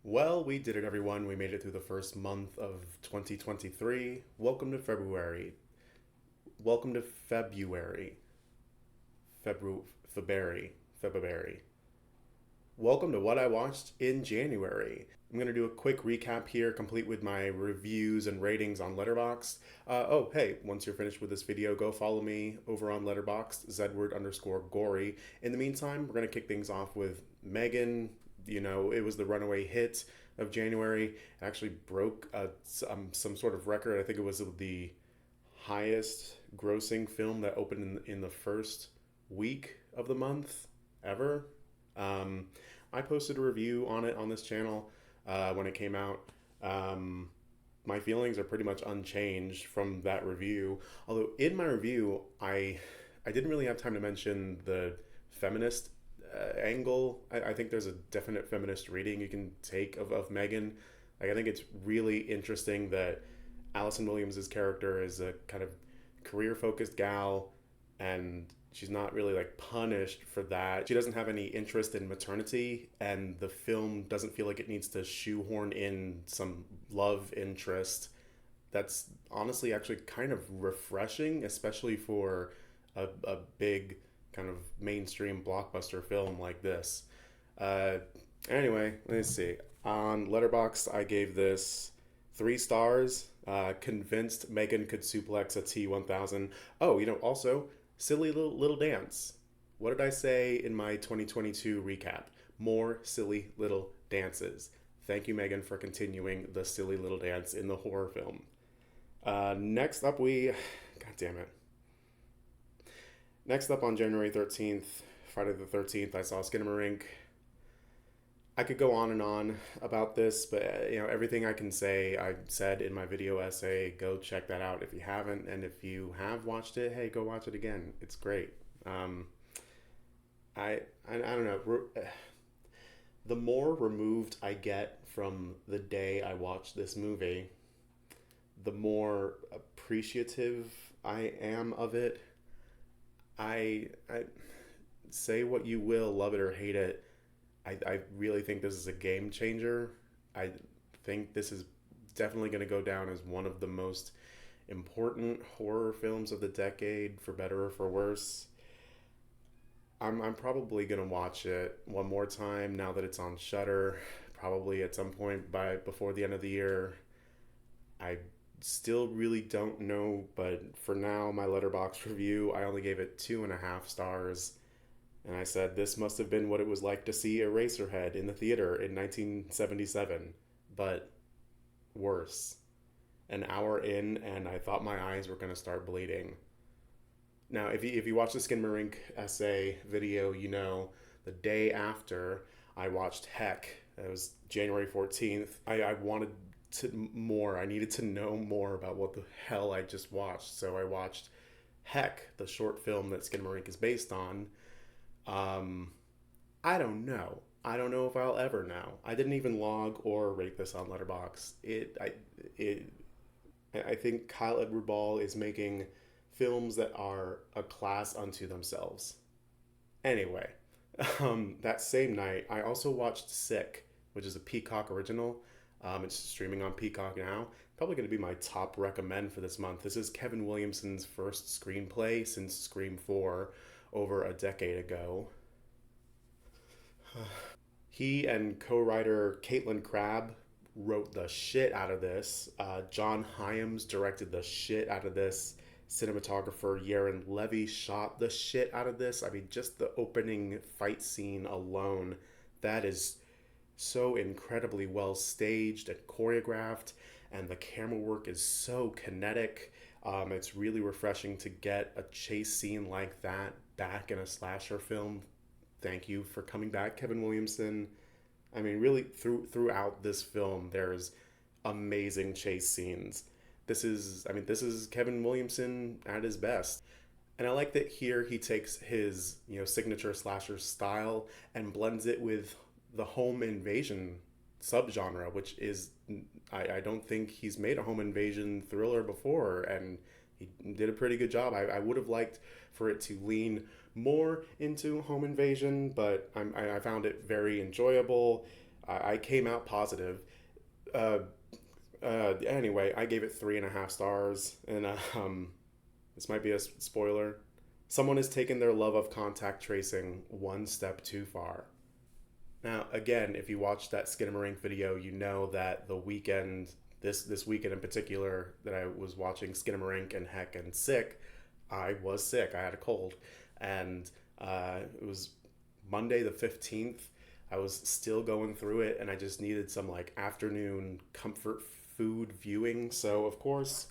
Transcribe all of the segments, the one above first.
Well, we did it, everyone. We made it through the first month of 2023. Welcome to February. Welcome to February. February. February. Welcome to what I watched in January. I'm going to do a quick recap here, complete with my reviews and ratings on Letterboxd. Hey, once you're finished with this video, go follow me over on Letterboxd, Zedward_gory. In the meantime, we're going to kick things off with Megan. It was the runaway hit of January. It actually broke some sort of record. I think it was the highest grossing film that opened in the first week of the month ever. I posted a review on it on this channel when it came out. My feelings are pretty much unchanged from that review. Although in my review, I didn't really have time to mention the feminist angle. I think there's a definite feminist reading you can take of Megan. Like, I think it's really interesting that Allison Williams' character is a kind of career focused gal, and she's not really like punished for that. She doesn't have any interest in maternity, and the film doesn't feel like it needs to shoehorn in some love interest. That's honestly actually kind of refreshing, especially for a big kind of mainstream blockbuster film like this. Uh, anyway, let's see. On Letterboxd, I gave this 3 stars. Convinced Megan could suplex a T1000. Oh, also, silly little dance. What did I say in my 2022 recap? More silly little dances. Thank you, Megan, for continuing the silly little dance in the horror film. Next up, God damn it. Next up on January 13th, Friday the 13th, I saw Skinamarink. I could go on and on about this, but everything I can say, I said in my video essay. Go check that out if you haven't, and if you have watched it, hey, go watch it again. It's great. I don't know. The more removed I get from the day I watched this movie, the more appreciative I am of it. I say what you will, love it or hate it. I really think this is a game changer. I think this is definitely going to go down as one of the most important horror films of the decade, for better or for worse. I'm probably going to watch it one more time now that it's on Shudder, probably at some point before the end of the year. I still really don't know, but for now, my Letterboxd review, I only gave it 2.5 stars. And I said this must have been what it was like to see Eraserhead in the theater in 1977, but worse. An hour in, and I thought my eyes were going to start bleeding. Now, if you watch the Skinamarink essay video, the day after I watched Heck, it was January 14th, I wanted more. I needed to know more about what the hell I just watched. So I watched Heck, the short film that Skinamarink is based on. I don't know. I don't know if I'll ever know. I didn't even log or rate this on Letterboxd. I think Kyle Edward Ball is making films that are a class unto themselves. Anyway, that same night, I also watched Sick, which is a Peacock original. It's streaming on Peacock now. Probably going to be my top recommend for this month. This is Kevin Williamson's first screenplay since Scream 4 over a decade ago. He and co-writer Caitlin Crabb wrote the shit out of this. John Hyams directed the shit out of this. Cinematographer Yaron Levy shot the shit out of this. I mean, just the opening fight scene alone, that is so incredibly well staged and choreographed, and the camera work is so kinetic. It's really refreshing to get a chase scene like that back in a slasher film. Thank you for coming back, Kevin Williamson. I mean, really, throughout this film, there's amazing chase scenes. This is Kevin Williamson at his best. And I like that here he takes his, signature slasher style and blends it with the home invasion subgenre, which is, I don't think he's made a home invasion thriller before, and he did a pretty good job. I would have liked for it to lean more into home invasion, but I found it very enjoyable. I came out positive. Uh, anyway, I gave it 3.5 stars, and this might be a spoiler. Someone has taken their love of contact tracing one step too far. Now, again, if you watched that Skinamarink video, you know that the weekend, this weekend in particular, that I was watching Skinamarink and Heck and Sick, I was sick. I had a cold, and it was Monday the 15th. I was still going through it, and I just needed some like afternoon comfort food viewing. So of course,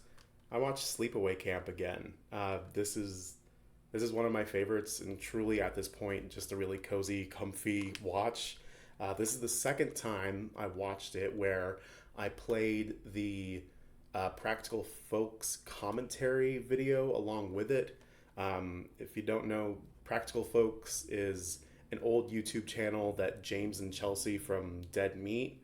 I watched Sleepaway Camp again. This is one of my favorites, and truly at this point, just a really cozy, comfy watch. This is the second time I watched it where I played the Practical Folks commentary video along with it. If you don't know, Practical Folks is an old YouTube channel that James and Chelsea from Dead Meat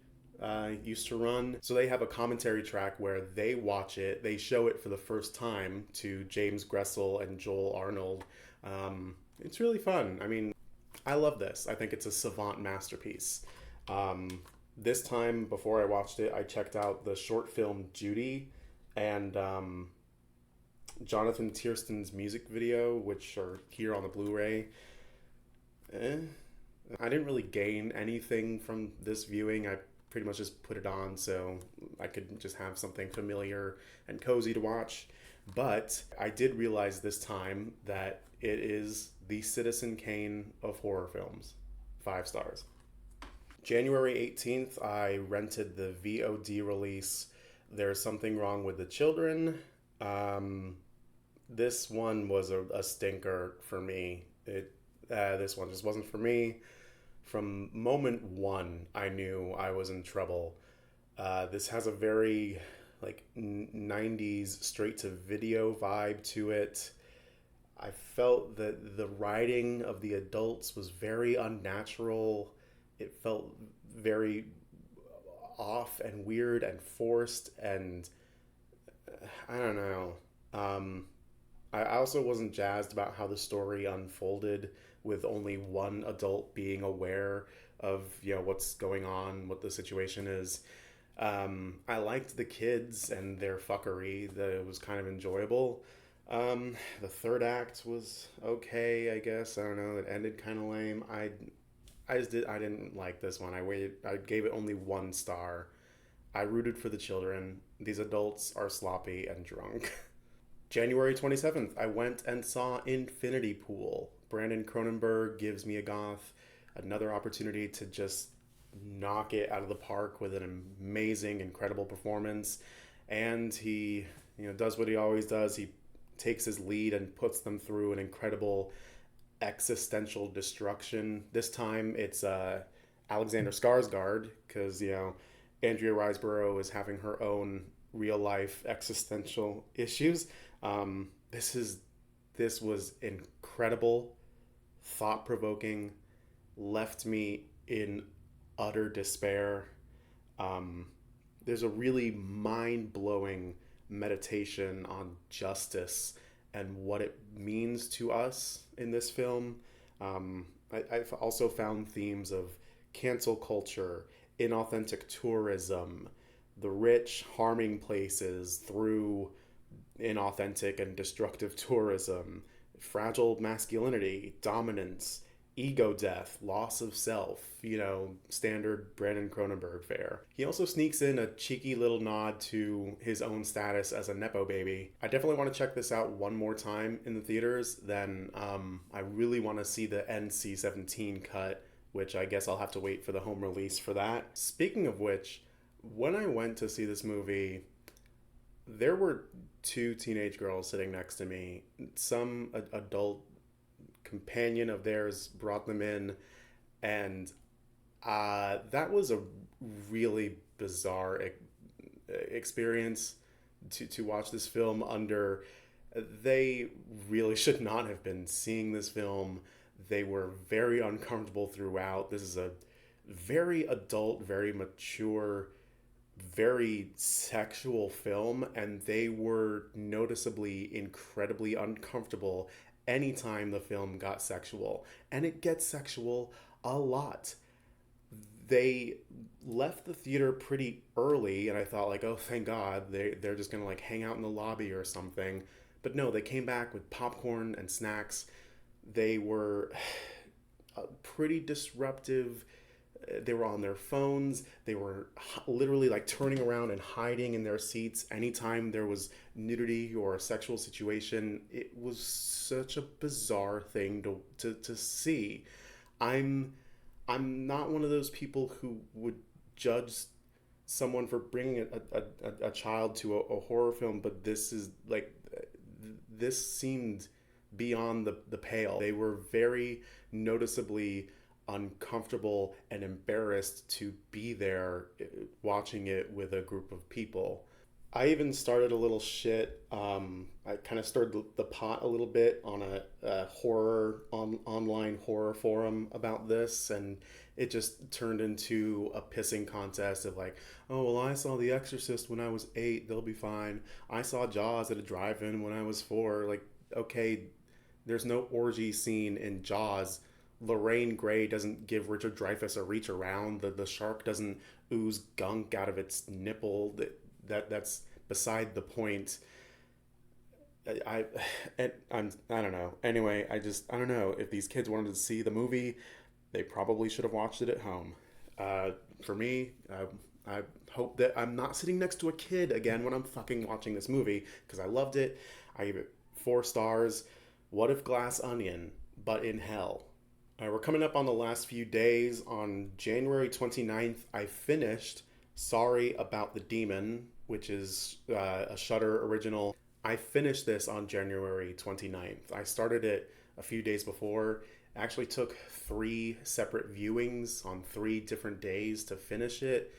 used to run. So they have a commentary track where they watch it, they show it for the first time to James Gressel and Joel Arnold. It's really fun. I mean, I love this. I think it's a savant masterpiece. This time, before I watched it, I checked out the short film Judy and Jonathan Tiersten's music video, which are here on the Blu-ray. I didn't really gain anything from this viewing. I pretty much just put it on so I could just have something familiar and cozy to watch. But I did realize this time that it is the Citizen Kane of horror films. 5 stars. January 18th, I rented the VOD release, There's Something Wrong with the Children. This one was a stinker for me. This one just wasn't for me. From moment one, I knew I was in trouble. This has a very like 90s straight to video vibe to it. I felt that the writing of the adults was very unnatural. It felt very off and weird and forced, and I don't know. I also wasn't jazzed about how the story unfolded with only one adult being aware of what's going on, what the situation is. I liked the kids and their fuckery. That it was kind of enjoyable. The third act was okay, I guess. I don't know. It ended kind of lame. I didn't like this one. I gave it only 1 star. I rooted for the children. These adults are sloppy and drunk. January 27th, I went and saw Infinity Pool. Brandon Cronenberg gives me a goth another opportunity to just knock it out of the park with an amazing, incredible performance. And he, does what he always does. He takes his lead and puts them through an incredible existential destruction. This time it's Alexander Skarsgård, because Andrea Riseborough is having her own real life existential issues. This was incredible, thought provoking, left me in utter despair. There's a really mind blowing meditation on justice and what it means to us in this film. I've also found themes of cancel culture, inauthentic tourism, the rich harming places through inauthentic and destructive tourism, fragile masculinity, dominance, ego death, loss of self, standard Brandon Cronenberg fare. He also sneaks in a cheeky little nod to his own status as a Nepo baby. I definitely want to check this out one more time in the theaters. Then I really want to see the NC-17 cut, which I guess I'll have to wait for the home release for that. Speaking of which, when I went to see this movie, there were 2 teenage girls sitting next to me. Some adult companion of theirs brought them in, and that was a really bizarre experience to watch this film under. They really should not have been seeing this film. They were very uncomfortable throughout. This is a very adult, very mature, very sexual film, and they were noticeably incredibly uncomfortable anytime the film got sexual. And it gets sexual a lot. They left the theater pretty early, and I thought, like, oh, thank God, they're just gonna like hang out in the lobby or something. But no, they came back with popcorn and snacks. They were pretty disruptive. They were on their phones. They were literally like turning around and hiding in their seats anytime there was nudity or a sexual situation. It was such a bizarre thing to see. I'm I'm not one of those people who would judge someone for bringing a child to a horror film, but this is like this seemed beyond the pale. They were very noticeably uncomfortable and embarrassed to be there watching it with a group of people. I even started a little shit. I kind of stirred the pot a little bit on a horror online horror forum about this, and it just turned into a pissing contest of like, oh well, I saw The Exorcist when I was 8. They'll be fine. I saw Jaws at a drive-in when I was 4. Like, okay, there's no orgy scene in Jaws. Lorraine Gray doesn't give Richard Dreyfuss a reach around. The shark doesn't ooze gunk out of its nipple. That's beside the point. I I don't know. Anyway, I don't know if these kids wanted to see the movie, they probably should have watched it at home. For me, I hope that I'm not sitting next to a kid again when I'm fucking watching this movie because I loved it. I gave it 4 stars. What if Glass Onion, but in hell? We're coming up on the last few days. On January 29th, I finished Sorry About the Demon, which is a Shudder original. I finished this on January 29th. I started it a few days before. It actually took 3 separate viewings on 3 different days to finish it.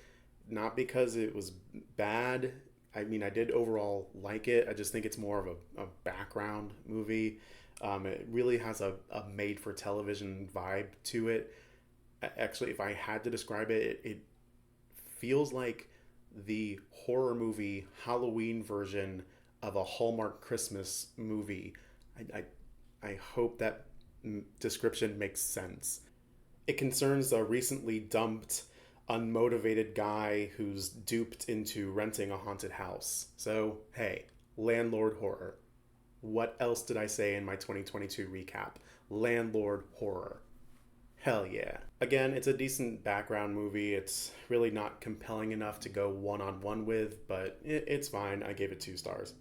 Not because it was bad. I mean, I did overall like it. I just think it's more of a background movie. It really has a made-for-television vibe to it. Actually, if I had to describe it, it feels like the horror movie Halloween version of a Hallmark Christmas movie. I hope that description makes sense. It concerns a recently dumped, unmotivated guy who's duped into renting a haunted house. So, hey, landlord horror. What else did I say in my 2022 recap? Landlord horror. Hell yeah. Again, it's a decent background movie. It's really not compelling enough to go one-on-one with, but it's fine. I gave it 2 stars.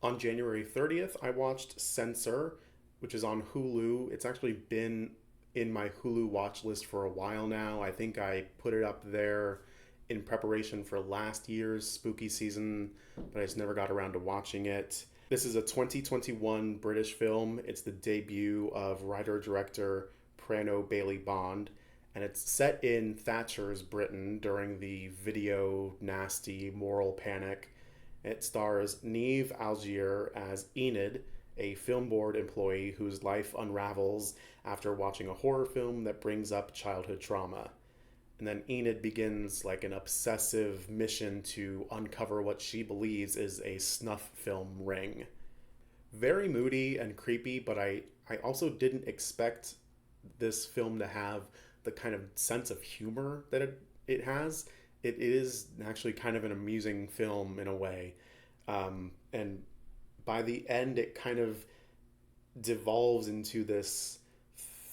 On January 30th, I watched Censor, which is on Hulu. It's actually been in my Hulu watch list for a while now. I think I put it up there in preparation for last year's spooky season, but I just never got around to watching it. This is a 2021 British film. It's the debut of writer-director Prano Bailey-Bond, and it's set in Thatcher's Britain during the video nasty moral panic. It stars Niamh Algier as Enid, a film board employee whose life unravels after watching a horror film that brings up childhood trauma. And then Enid begins like an obsessive mission to uncover what she believes is a snuff film ring. Very moody and creepy, but I also didn't expect this film to have the kind of sense of humor that it has. It is actually kind of an amusing film in a way. And by the end, it kind of devolves into this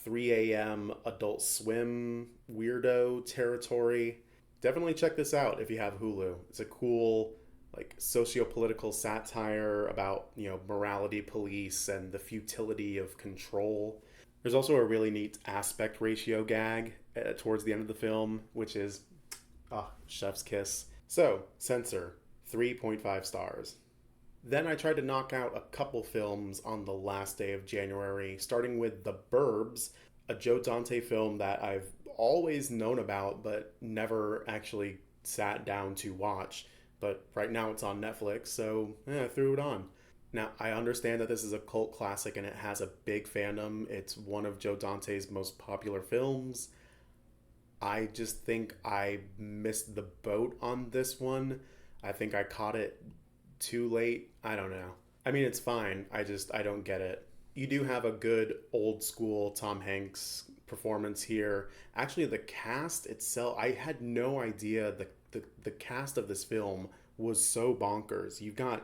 3 a.m. Adult Swim weirdo territory. Definitely check this out if you have Hulu. It's a cool, like, socio-political satire about, morality police and the futility of control. There's also a really neat aspect ratio gag towards the end of the film, which is, chef's kiss. So, Censor, 3.5 stars. Then I tried to knock out a couple films on the last day of January, starting with The Burbs, a Joe Dante film that I've always known about but never actually sat down to watch. But right now it's on Netflix, so I threw it on. Now, I understand that this is a cult classic and it has a big fandom. It's one of Joe Dante's most popular films. I just think I missed the boat on this one. I think I caught it too late. I don't know. I mean, it's fine. I don't get it. You do have a good old school Tom Hanks performance here. Actually, the cast itself, I had no idea the cast of this film was so bonkers. You've got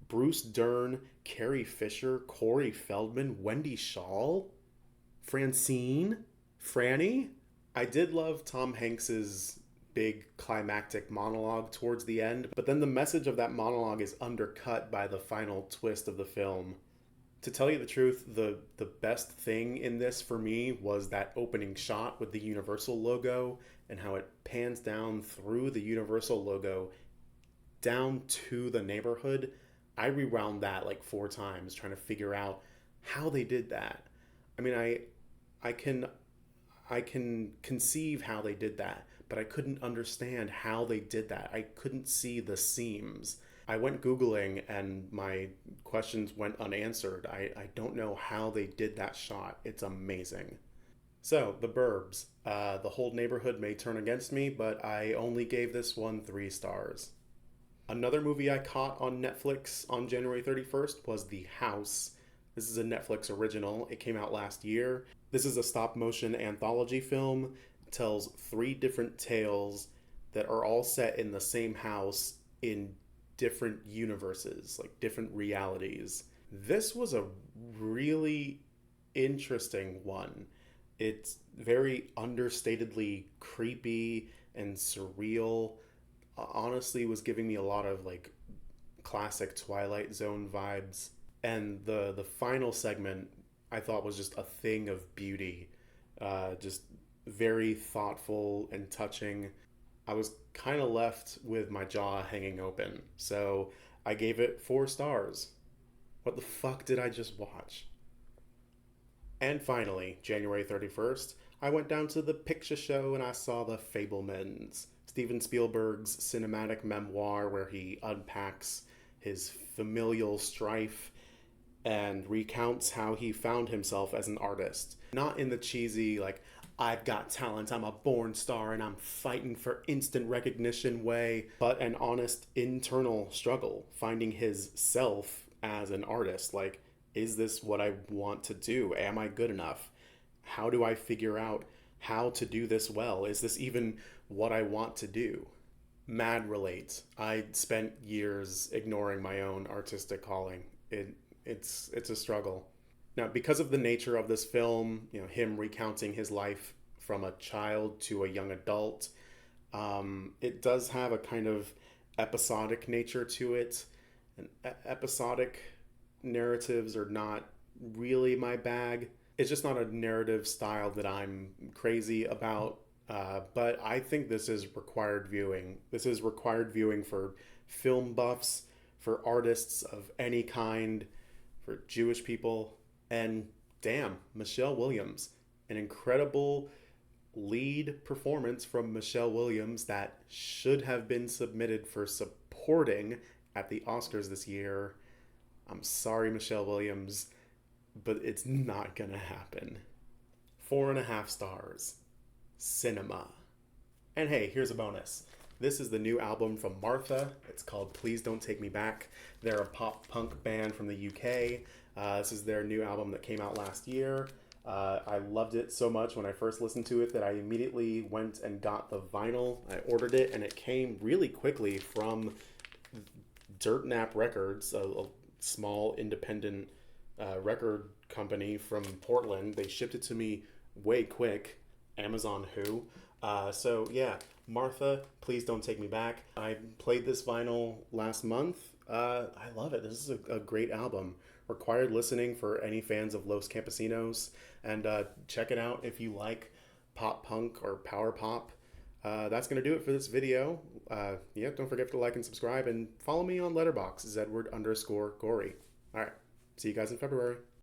Bruce Dern, Carrie Fisher, Corey Feldman, Wendy Shaw, Francine, Franny. I did love Tom Hanks's big climactic monologue towards the end, but then the message of that monologue is undercut by the final twist of the film. To tell you the truth, the best thing in this for me was that opening shot with the Universal logo and how it pans down through the Universal logo down to the neighborhood. I rewound that like 4 times trying to figure out how they did that. I mean, I can I can conceive how they did that, but I couldn't understand how they did that. I couldn't see the seams. I went Googling and my questions went unanswered. I don't know how they did that shot. It's amazing. So, The Burbs. The whole neighborhood may turn against me, but I only gave this one 3 stars. Another movie I caught on Netflix on January 31st was The House. This is a Netflix original. It came out last year. This is a stop motion anthology film. It tells 3 different tales that are all set in the same house in different universes, like different realities. This was a really interesting one. It's very understatedly creepy and surreal. Honestly, was giving me a lot of like classic Twilight Zone vibes. And the final segment I thought was just a thing of beauty. Just very thoughtful and touching. I was kind of left with my jaw hanging open. So I gave it 4 stars. What the fuck did I just watch? And finally, January 31st, I went down to the picture show and I saw The Fabelmans, Steven Spielberg's cinematic memoir where he unpacks his familial strife and recounts how he found himself as an artist. Not in the cheesy, like, I've got talent, I'm a born star, and I'm fighting for instant recognition way, but an honest internal struggle, finding his self as an artist. Like, is this what I want to do? Am I good enough? How do I figure out how to do this well? Is this even what I want to do? Mad relate. I spent years ignoring my own artistic calling. It's a struggle. Now, because of the nature of this film, him recounting his life from a child to a young adult, it does have a kind of episodic nature to it. And episodic narratives are not really my bag. It's just not a narrative style that I'm crazy about. But I think this is required viewing. This is required viewing for film buffs, for artists of any kind, for Jewish people, and damn, Michelle Williams. An incredible lead performance from Michelle Williams that should have been submitted for supporting at the Oscars this year. I'm sorry, Michelle Williams, but it's not gonna happen. 4.5 stars. Cinema. And hey, here's a bonus. This is the new album from Martha. It's called Please Don't Take Me Back. They're a pop punk band from the UK. This is their new album that came out last year. I loved it so much when I first listened to it that I immediately went and got the vinyl. I ordered it and it came really quickly from Dirt Nap Records, a small independent record company from Portland. They shipped it to me way quick. Amazon who. So yeah, Martha, Please Don't Take Me Back. I played this vinyl last month. I love it. This is a great album. Required listening for any fans of Los Campesinos. And check it out if you like pop punk or power pop. That's going to do it for this video. Don't forget to like and subscribe and follow me on Letterboxd, Zedward_Gory. All right. See you guys in February.